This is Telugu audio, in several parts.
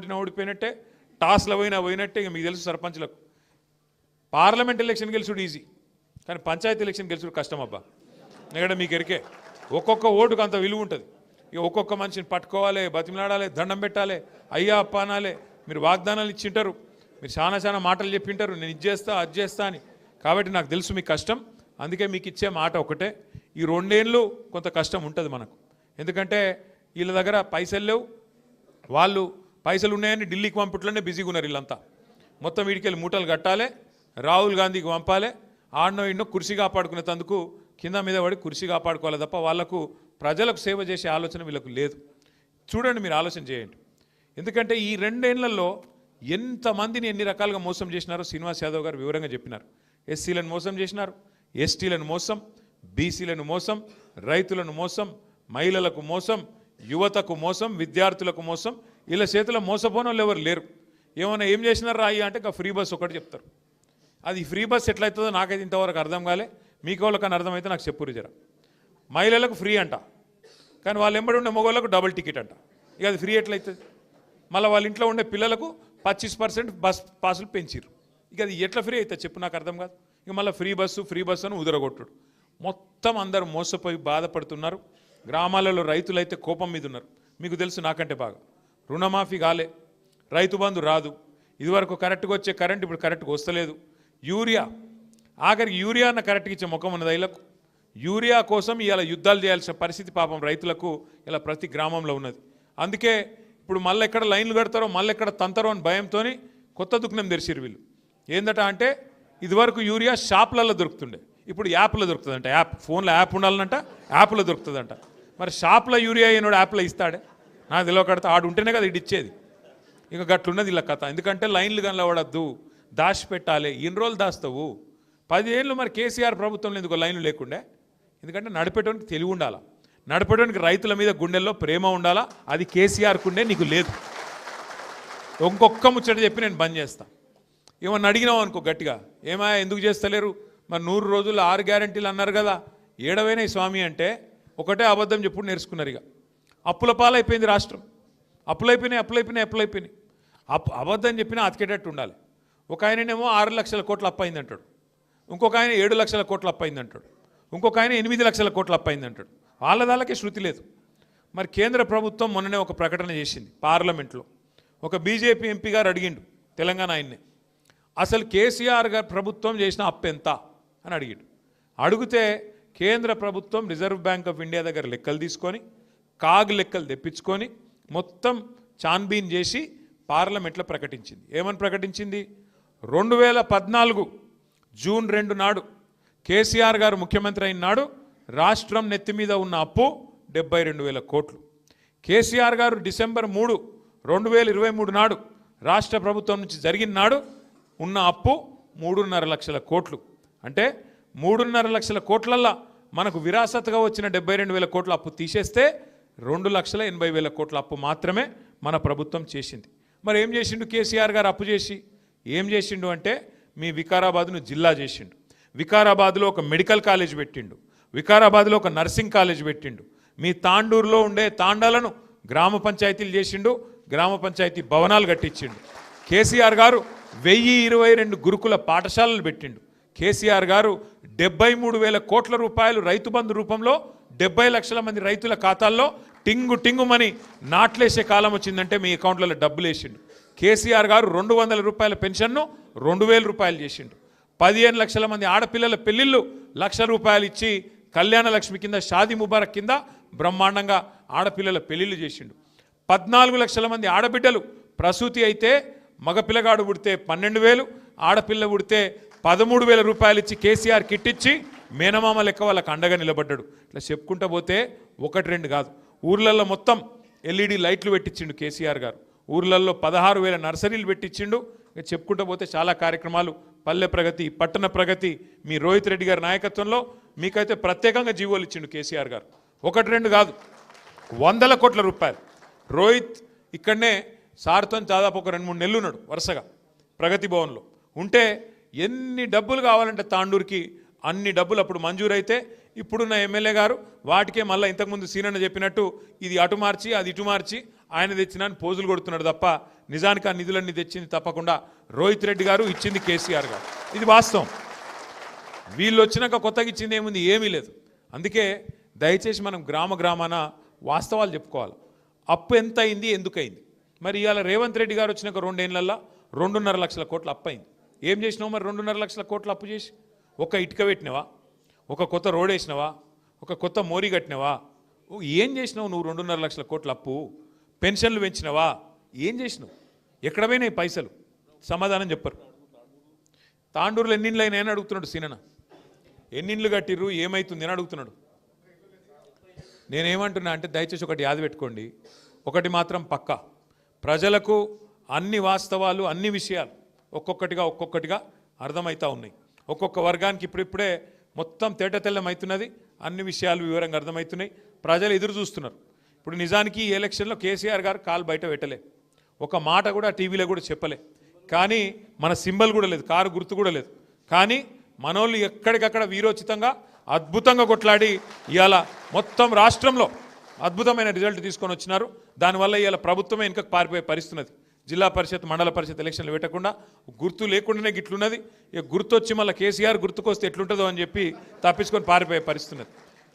కొట్టినా ఓడిపోయినట్టే, టాస్లో పోయినట్టే. ఇక మీకు తెలుసు సర్పంచ్లకు పార్లమెంట్ ఎలక్షన్ గెలుచుడు ఈజీ, కానీ పంచాయతీ ఎలక్షన్ గెలుచుడు కష్టం అబ్బా. ఎందుకంటే మీకు ఎరికే ఒక్కొక్క ఓటుకు అంత విలువ ఉంటుంది. ఇక ఒక్కొక్క మనిషిని పట్టుకోవాలి, బతిమలాడాలి, దండం పెట్టాలి, అయ్యా అప్ప అనాలి. మీరు వాగ్దానాలు ఇచ్చింటారు, మీరు చాలా మాటలు చెప్పింటారు, నేను ఇది చేస్తా అది చేస్తా అని. కాబట్టి నాకు తెలుసు మీకు కష్టం. అందుకే మీకు ఇచ్చే మాట ఒకటే, ఈ 2 ఏళ్ళు కొంత కష్టం ఉంటుంది మనకు. ఎందుకంటే వీళ్ళ దగ్గర పైసలు లేవు, వాళ్ళు పైసలు ఉన్నాయని ఢిల్లీకి పంపట్లోనే బిజీగా ఉన్నారు వీళ్ళంతా. మొత్తం వీడికెళ్ళి మూటలు కట్టాలి, రాహుల్ గాంధీకి పంపాలి, ఆడనో ఇన్నో కుర్చీ కాపాడుకునేందుకు కింద మీద పడి కుర్చీ కాపాడుకోవాలి తప్ప వాళ్ళకు ప్రజలకు సేవ చేసే ఆలోచన వీళ్ళకు లేదు. చూడండి, మీరు ఆలోచన చేయండి. ఎందుకంటే ఈ 2 ఏళ్లలో ఎంతమందిని ఎన్ని రకాలుగా మోసం చేసినారో శ్రీనివాస్ యాదవ్ గారు వివరంగా చెప్పినారు. ఎస్సీలను మోసం చేసినారు, ఎస్టీలను మోసం, బీసీలను మోసం, రైతులను మోసం, మహిళలకు మోసం, యువతకు మోసం, విద్యార్థులకు మోసం. వీళ్ళ చేతిలో మోసపోని వాళ్ళు ఎవరు లేరు. ఏమైనా ఏం చేసినారు రాయి అంటే ఇక ఫ్రీ బస్ ఒకటి చెప్తారు. అది ఫ్రీ బస్ ఎట్లయితుందో నాకైతే ఇంతవరకు అర్థం కాలే. మీకు వాళ్ళకన్నా అర్థమైతే నాకు చెప్పురు జర. మహిళలకు ఫ్రీ అంట, కానీ వాళ్ళు ఎంబడి ఉండే మగవాళ్ళకు డబుల్ టికెట్ అంట. ఇక అది ఫ్రీ ఎట్లయితుంది? మళ్ళీ వాళ్ళ ఇంట్లో ఉండే పిల్లలకు 25% బస్ పాసులు పెంచిరు. ఇక అది ఎట్లా ఫ్రీ అవుతుంది చెప్పు, నాకు అర్థం కాదు. ఇక మళ్ళీ ఫ్రీ బస్సు అని ఉదరగొట్టుడు. మొత్తం అందరూ మోసపోయి బాధపడుతున్నారు. గ్రామాలలో రైతులైతే కోపం మీద ఉన్నారు. మీకు తెలుసు నాకంటే బాగా. రుణమాఫీ కాలే, రైతు బంధు రాదు, ఇదివరకు కరెక్ట్గా వచ్చే కరెంట్ ఇప్పుడు కరెక్ట్గా వస్తలేదు. యూరియా ఆఖరికి యూరియా అన్న కరెక్ట్గా ఇచ్చే ముఖం ఉన్నది రైతులకు. యూరియా కోసం ఇలా యుద్ధాలు చేయాల్సిన పరిస్థితి పాపం రైతులకు ఇలా ప్రతి గ్రామంలో ఉన్నది. అందుకే ఇప్పుడు మళ్ళీ ఎక్కడ లైన్లు కడతారో మళ్ళీ ఎక్కడ తంతారో అని భయంతో కొత్త దుకాణం తెరిచిరు వీళ్ళు. ఏందట అంటే ఇదివరకు యూరియా షాపులలో దొరుకుతుండే, ఇప్పుడు యాప్లో దొరుకుతుందంట. యాప్ ఫోన్లో యాప్ ఉండాలనంట, యాప్లో దొరుకుతుందంట. మరి షాప్లో యూరియా అయినోడు యాప్లో ఇస్తాడే? నాకు తెలియకడతా, ఆడు ఉంటేనే కదా ఇటు ఇచ్చేది. ఇక గట్లున్నది ఇలా కథ. ఎందుకంటే లైన్లు కనబడద్దు, దాచిపెట్టాలి. ఎన్ని రోజులు దాస్తావు? 10 ఏళ్ళు మరి కేసీఆర్ ప్రభుత్వంలో ఎందుకు లైన్లు లేకుండే? ఎందుకంటే నడిపేటోనికి తెలివి ఉండాలా, నడిపేటోనికి రైతుల మీద గుండెల్లో ప్రేమ ఉండాలా. అది కేసీఆర్కు ఉండే, నీకు లేదు. ఇంకొక్క ముచ్చట చెప్పి నేను బంద్ చేస్తా. ఏమన్నా అడిగినావు అనుకో గట్టిగా, ఏమా ఎందుకు చేస్తలేరు, మరి 100 రోజులు 6 గ్యారంటీలు అన్నారు కదా, ఏడవైనా ఈ స్వామి అంటే ఒకటే అబద్ధం చెప్పుడు నేర్చుకున్నారు. ఇక అప్పుల పాలైపోయింది రాష్ట్రం. అప్పులైపోయినాయి. అబద్ధం చెప్పినా అతికేటట్టు ఉండాలి. ఒక ఆయననేమో 6 లక్షల కోట్ల అప్పయింది అంటాడు, ఇంకొక ఆయన 7 లక్షల కోట్ల అప్పయింది అంటాడు, ఇంకొక ఆయన 8 లక్షల కోట్ల అప్పయింది అంటాడు. వాళ్ళకే శృతి లేదు. మరి కేంద్ర ప్రభుత్వం మొన్ననే ఒక ప్రకటన చేసింది పార్లమెంట్లో. ఒక బీజేపీ ఎంపీ గారు అడిగిండు తెలంగాణ ఆయన్నే, అసలు కేసీఆర్ గారు ప్రభుత్వం చేసిన అప్పు ఎంత అని అడిగాడు. అడిగితే కేంద్ర ప్రభుత్వం రిజర్వ్ బ్యాంక్ ఆఫ్ ఇండియా దగ్గర లెక్కలు తీసుకొని కాగ్ లెక్కలు తెప్పించుకొని మొత్తం చాన్బీన్ చేసి పార్లమెంట్లో ప్రకటించింది. ఏమని ప్రకటించింది? 2014 జూన్ 2 నాడు కేసీఆర్ గారు ముఖ్యమంత్రి అయిన నాడు రాష్ట్రం నెత్తి మీద ఉన్న అప్పు 72,000 కోట్లు. కేసీఆర్ గారు డిసెంబర్ 3, 2023 నాడు రాష్ట్ర ప్రభుత్వం నుంచి జరిగిన నాడు ఉన్న అప్పు 3.5 లక్షల కోట్లు. అంటే 3.5 లక్షల కోట్లల్లో మనకు విరాసత్గా వచ్చిన 72,000 కోట్ల అప్పు తీసేస్తే 2,80,000 కోట్ల అప్పు మాత్రమే మన ప్రభుత్వం చేసింది. మరి ఏం చేసిండు కేసీఆర్ గారు అప్పు చేసి? ఏం చేసిండు అంటే మీ వికారాబాద్ను జిల్లా చేసిండు, వికారాబాద్లో ఒక మెడికల్ కాలేజ్ పెట్టిండు, వికారాబాద్లో ఒక నర్సింగ్ కాలేజ్ పెట్టిండు, మీ తాండూరులో ఉండే తాండాలను గ్రామ పంచాయతీలు చేసిండు, గ్రామ పంచాయతీ భవనాలు కట్టించిండు. కేసీఆర్ గారు 1022 గురుకుల పాఠశాలలు పెట్టిండు. కేసీఆర్ గారు 73,000 కోట్ల రూపాయలు రైతు బంధు రూపంలో 70 లక్షల మంది రైతుల ఖాతాల్లో టింగుమని నాట్లేసే కాలం వచ్చిందంటే మీ అకౌంట్లలో డబ్బులు వేసిండు. కేసీఆర్ గారు 200 రూపాయల పెన్షన్ను 2,000 రూపాయలు చేసిండు. 15 లక్షల మంది ఆడపిల్లల పెళ్లిళ్ళు 1,00,000 రూపాయలు ఇచ్చి కళ్యాణ లక్ష్మి కింద, షాదీ ముబారక్ కింద బ్రహ్మాండంగా ఆడపిల్లల పెళ్లిళ్ళు చేసిండు. 14 లక్షల మంది ఆడబిడ్డలు ప్రసూతి అయితే మగపిల్లగాడు పుడితే 12,000, ఆడపిల్ల పుడితే 13,000 రూపాయలు ఇచ్చి కేసీఆర్ కిట్ ఇచ్చి మేనమామ లెక్క వాళ్ళకి అండగా నిలబడ్డాడు. ఇట్లా చెప్పుకుంటా పోతే 1-2 కాదు, ఊర్లలో మొత్తం LED లైట్లు పెట్టించిండు కేసీఆర్ గారు. ఊర్లలో 16,000 నర్సరీలు పెట్టించిండు. చెప్పుకుంటూ పోతే చాలా కార్యక్రమాలు, పల్లె ప్రగతి, పట్టణ ప్రగతి, మీ రోహిత్ రెడ్డి గారి నాయకత్వంలో మీకైతే ప్రత్యేకంగా జీవోలు ఇచ్చిండు కేసీఆర్ గారు. 1-2 కాదు, 100 కోట్ల రూపాయలు. రోహిత్ ఇక్కడనే సార్తో దాదాపు ఒక 2-3 నెలలు ఉన్నాడు వరుసగా ప్రగతి భవన్లో ఉంటే, ఎన్ని డబ్బులు కావాలంటే తాండూరుకి అన్ని డబ్బులు అప్పుడు మంజూరైతే ఇప్పుడున్న ఎమ్మెల్యే గారు వాటికే మళ్ళీ ఇంతకుముందు సీనన్న చెప్పినట్టు ఇది అటు మార్చి అది ఇటు మార్చి ఆయన తెచ్చినాన్ని పోజులు కొడుతున్నాడు తప్ప నిజానికి ఆ నిధులన్నీ తెచ్చింది తప్పకుండా రోహిత్ రెడ్డి గారు, ఇచ్చింది కేసీఆర్ గారు. ఇది వాస్తవం. వీళ్ళు వచ్చినాక కొత్తగా ఇచ్చింది ఏముంది? ఏమీ లేదు. అందుకే దయచేసి మనం గ్రామాన వాస్తవాలు చెప్పుకోవాలి. అప్పు ఎంత అయింది, ఎందుకయింది? మరి ఇవాళ రేవంత్ రెడ్డి గారు వచ్చినాక 2 ఏళ్లలో 2.5 లక్షల కోట్ల అప్పు అయింది. ఏం చేసినావు మరి 2.5 లక్షల కోట్ల అప్పు చేసి? ఒక ఇటుక పెట్టినవా? ఒక కొత్త రోడ్ వేసినవా? ఒక కొత్త మోరీ కట్టినవా? ఏం చేసినావు నువ్వు? 2.5 లక్షల కోట్ల అప్పు. పెన్షన్లు పెంచినవా? ఏం చేసినావు? ఎక్కడ పోయినాయి పైసలు? సమాధానం చెప్పరు. తాండూరులో ఎన్నిండ్లు అయినా అని అడుగుతున్నాడు సీనన్న. ఎన్నిండ్లు కట్టిర్రు, ఏమవుతుంది అని అడుగుతున్నాడు. నేనేమంటున్నా అంటే దయచేసి ఒకటి యాద పెట్టుకోండి. ఒకటి మాత్రం పక్కా, ప్రజలకు అన్ని వాస్తవాలు, అన్ని విషయాలు ఒక్కొక్కటిగా అర్థమవుతూ ఉన్నాయి. ఒక్కొక్క వర్గానికి ఇప్పుడిప్పుడే మొత్తం తేటతెల్లమవుతున్నది. అన్ని విషయాలు వివరంగా అర్థమవుతున్నాయి. ప్రజలు ఎదురు చూస్తున్నారు. ఇప్పుడు నిజానికి ఈ ఎలక్షన్లో కేసీఆర్ గారు కాలు బయట పెట్టలే, ఒక మాట కూడా టీవీలో కూడా చెప్పలే. కానీ మన సింబల్ కూడా లేదు, కారు గుర్తు కూడా లేదు. కానీ మనోళ్ళు ఎక్కడికక్కడ వీరోచితంగా అద్భుతంగా కొట్లాడి ఇవాళ మొత్తం రాష్ట్రంలో అద్భుతమైన రిజల్ట్ తీసుకొని వచ్చినారు. దానివల్ల ఇవాళ ప్రభుత్వమే వెనుకకు పారిపోయే పరిస్థితున్నది. జిల్లా పరిషత్, మండల పరిషత్ ఎలక్షన్లు పెట్టకుండా గుర్తు లేకుండానే గిట్లున్నది. ఇక గుర్తొచ్చి మళ్ళీ కేసీఆర్ గుర్తుకొస్తే ఎట్లుంటుందో అని చెప్పి తప్పించుకొని పారిపోయే పరిస్థితి ఉన్నది.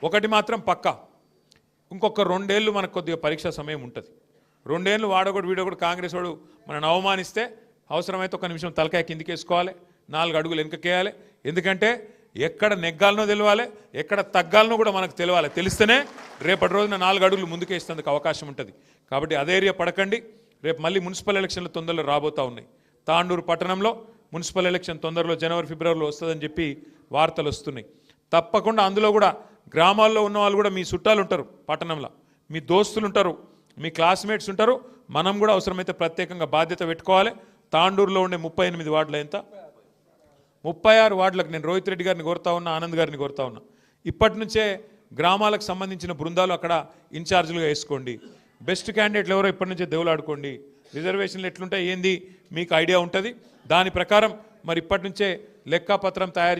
ఒకటి మాత్రం పక్కా, ఇంకొక 2 ఏళ్ళు మనకు కొద్దిగా పరీక్షా సమయం ఉంటుంది. 2 ఏళ్ళు వాడొకడు వీడొకడు కాంగ్రెస్ వాడు మనల్ని అవమానిస్తే అవసరమైతే 1 నిమిషం తలకాయ కిందికేసుకోవాలి, 4 అడుగులు వెనుకకేయాలి. ఎందుకంటే ఎక్కడ నెగ్గాలనో తెలియాలి, ఎక్కడ తగ్గాలనో కూడా మనకు తెలియాలి. తెలిస్తేనే రేపటి రోజున 4 అడుగులు ముందుకేసేందుకు అవకాశం ఉంటుంది. కాబట్టి అధైర్య పడకండి. రేపు మళ్ళీ మున్సిపల్ ఎలక్షన్లు తొందరలో రాబోతూ ఉన్నాయి. తాండూరు పట్టణంలో మున్సిపల్ ఎలక్షన్ తొందరలో జనవరి, ఫిబ్రవరిలో వస్తుందని చెప్పి వార్తలు వస్తున్నాయి. తప్పకుండా అందులో కూడా గ్రామాల్లో ఉన్న వాళ్ళు కూడా మీ చుట్టాలు ఉంటారు, పట్టణంలో మీ దోస్తులు ఉంటారు, మీ క్లాస్మేట్స్ ఉంటారు. మనం కూడా అవసరమైతే ప్రత్యేకంగా బాధ్యత పెట్టుకోవాలి. తాండూరులో ఉండే 38 వార్డులు ఎంత, 36 వార్డులకు నేను రోహిత్ రెడ్డి గారిని కోరుతా ఉన్నా, ఆనంద్ గారిని కోరుతా ఉన్నా. ఇప్పటి నుంచే గ్రామాలకు సంబంధించిన బృందాలు అక్కడ ఇన్ఛార్జీలుగా వేసుకోండి. బెస్ట్ క్యాండిడేట్లు ఎవరో ఇప్పటి నుంచే దేవులాడుకోండి. రిజర్వేషన్లు ఎట్లుంటాయి ఏంది మీకు ఐడియా ఉంటుంది. దాని ప్రకారం మరి ఇప్పటి నుంచే లెక్కాపత్రం తయారు